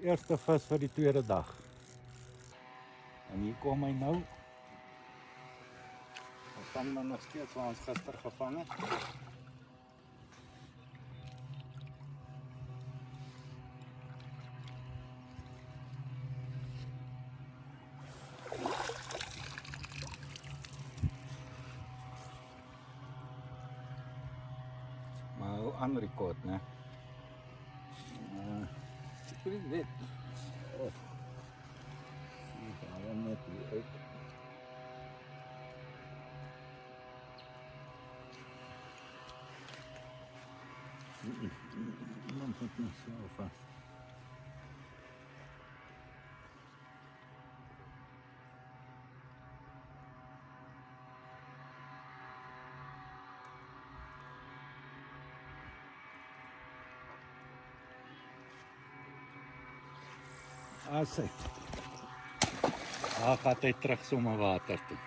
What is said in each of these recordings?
Eerste vis vir die tweede dag. En hier kom hy nou. Ons vang maar nog steeds waar ons gister gevang het. Maar hoe aanrekord, né? Pretty wet. Oh. Hier gaan we net hier uit. Dan moet niet zo vast. As hy. Daar gaat hy terug sommer water toe.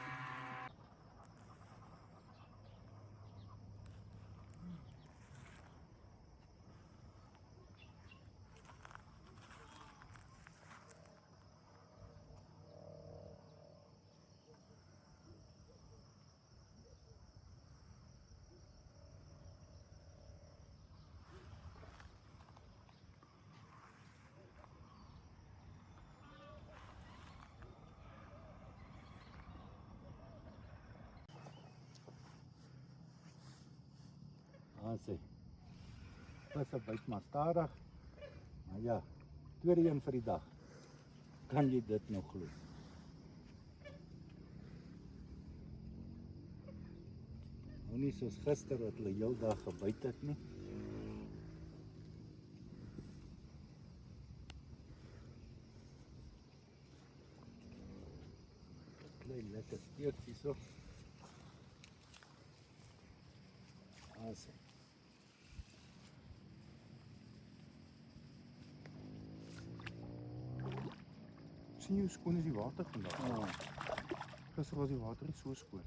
As hy. Visse byt maar stadig. Maar ja, tweede een vir die dag. Kan jy dit nog glo? Nou nie soos gister wat hulle heel dag gebyt het nie. Klein lekker steertjie so. As hy. Sien jy hoe skoon is die water vandag? Ja. Gister was die water nie so skoon.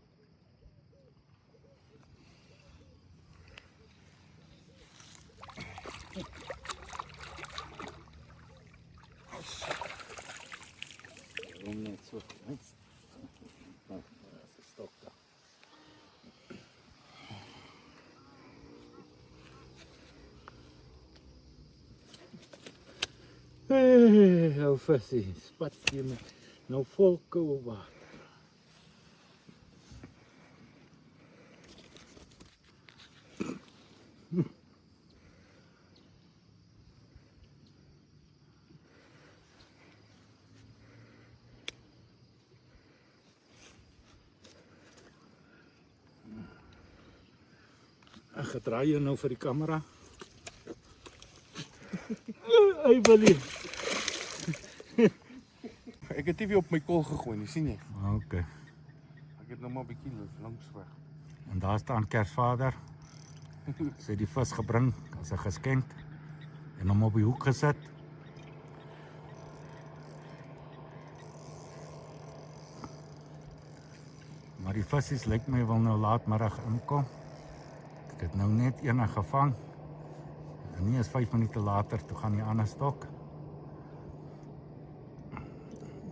Om net so, hè? Nou, dat is 'n stok daar. Hey, ou visie, spatjie met nou vol koue water. Ek gedraai jou nou vir die kamera. Hy wil nie. Ek het die weer op my kol gegooi, nie sien jy? Okay. Ek het nou maar 'n bietjie langs weg. En daar staan Kersvader. Sy het die vis gebring as 'n geskenk en hom op die hoek gesit. Maar die visse lyk my wil nou laatmiddag inkom. Ek het nou net een gevang. En nie eens 5 minute later toe gaan die ander stok.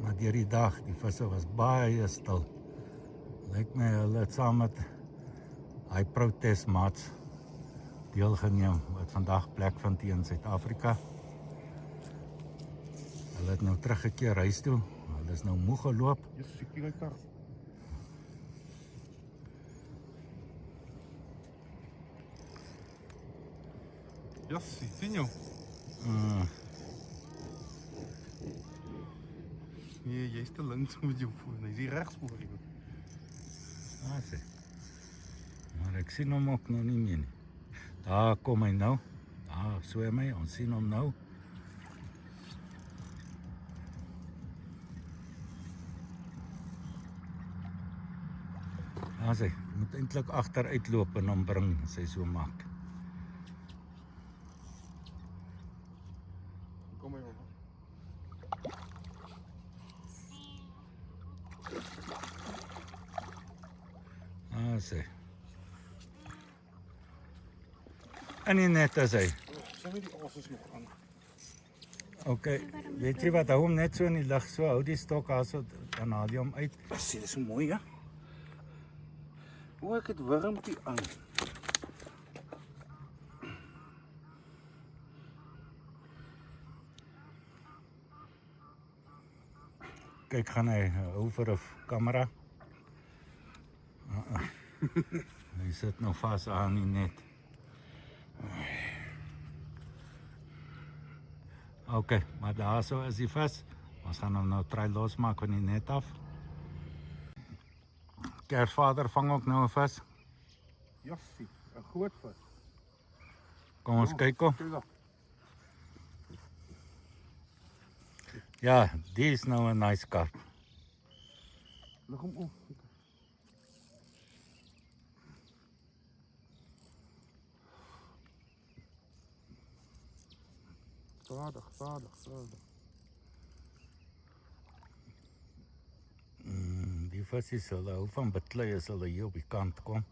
Maar deur die dag, die visse was baie stil. Lyk my hulle het saam met hy protesmaats deelgeneem wat vandag plek vind hier in Suid-Afrika. Hulle het nou teruggekeer huis toe. Hulle is nou moeg geloop. Jesus, ek kyk daar. Jassie, sien jy? Nee, jy is te links met jou voet. Hy is hier regs voor jou. Sê. Maar ek sien hom ook nog nie meer nie. Daar kom hy nou. Daar swem hy, ons sien hom nou. Sê, moet eintlik agteruitloop en hom bring as hy so maak. Kom maar, jongen. Sê. En nie net as hy. Sien jy die aas is nog aan? Okay, weet jy wat, hou hom net so in die lig, so hou die stok daar so, dan haal jy hom uit. Sien, dit is mooi, ja. O, ek het wurmpie aan. Kyk, gaan hy hou vir 'n kamera. Hy sit nog vas aan die net. Okay, maar daar so is hy vas. Ons gaan hom nou try losmaak van die net af. Kersvader vang ook nou 'n vis. Jassie, 'n groot vis. Kom ons kyk kom. Kyk daar. Ja, die is nou 'n nice karp. Lig hom op. Stadig. Die visie sal hou van beklei as hulle hier op die kant kom.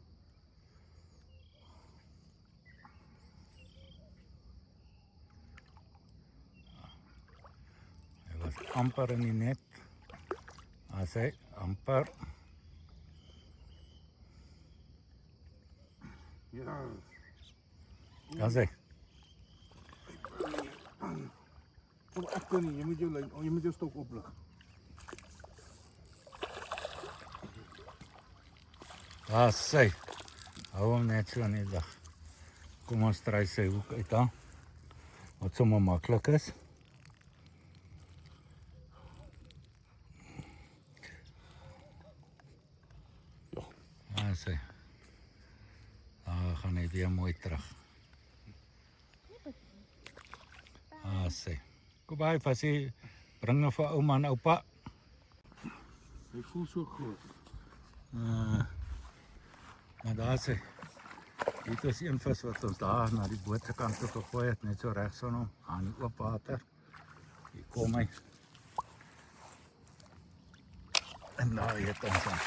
Hy was amper in die net. As hy amper. Ja. As hy. Kom ek kan nie, jy moet jou stok oplig. Daar sy. Hou hom net so in die lig. Kom ons try sy hoek uit dan. Wat sommer maklik is. Ja. Daar sy. Daar gaan hy weer mooi terug. Daar sy. Kom by, visie. Bring nou vir ouma en oupa. Hy voel so groot. Maar daar sê, dit is een vis wat ons daar na die boot se kant toe gegooi het, net so regs van hom, aan die oop water. Hier kom hy. En daar het ons aan.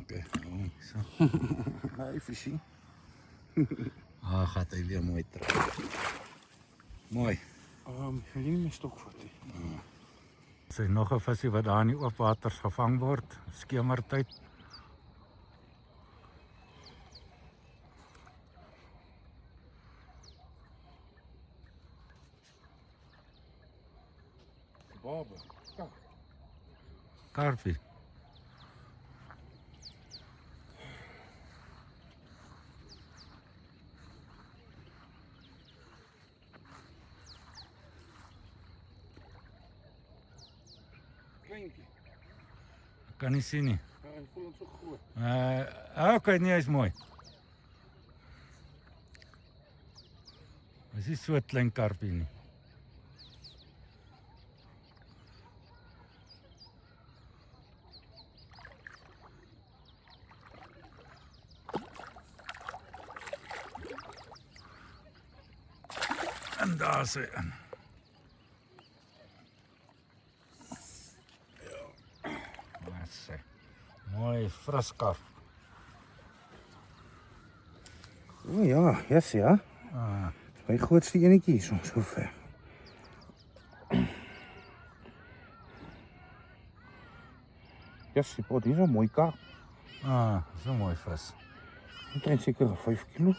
Okay, so. Hy visie. Gaat hy weer mooi terug. Mooi. Wil jy nie my stok vat nie? Sy nog 'n visie wat daar in die oop waters gevang word, skemertyd. Babe. Ja. Karpie. Kleintjie. Kan nie sien nie. Ja, hy voel so groot. Okay, nee, hy's mooi. Dis nie so 'n klein karpie nie. En daar sê in. Ja. Sê. Mooi fris karp. O ja, yes ja. My grootste enetjie is so ver. Yes, dit is 'n mooi karp. So mooi vis. Ek dink seker 5 kilo.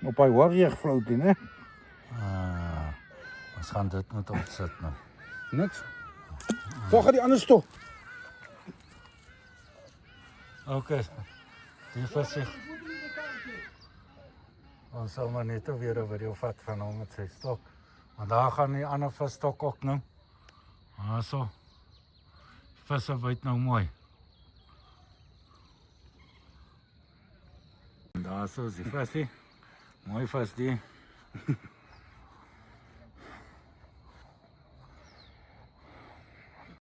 Op hy warrior floating, hè? Ons gaan dit moet opsit nou. Niks. Waar gaan die ander stok? Okay. Die visie. Ons sal maar net weer 'n video vat van hom met sy stok. Maar daar gaan die ander visstok ook nou. So. Visse byt nou mooi. En daar so is die visie. Mooi vis die.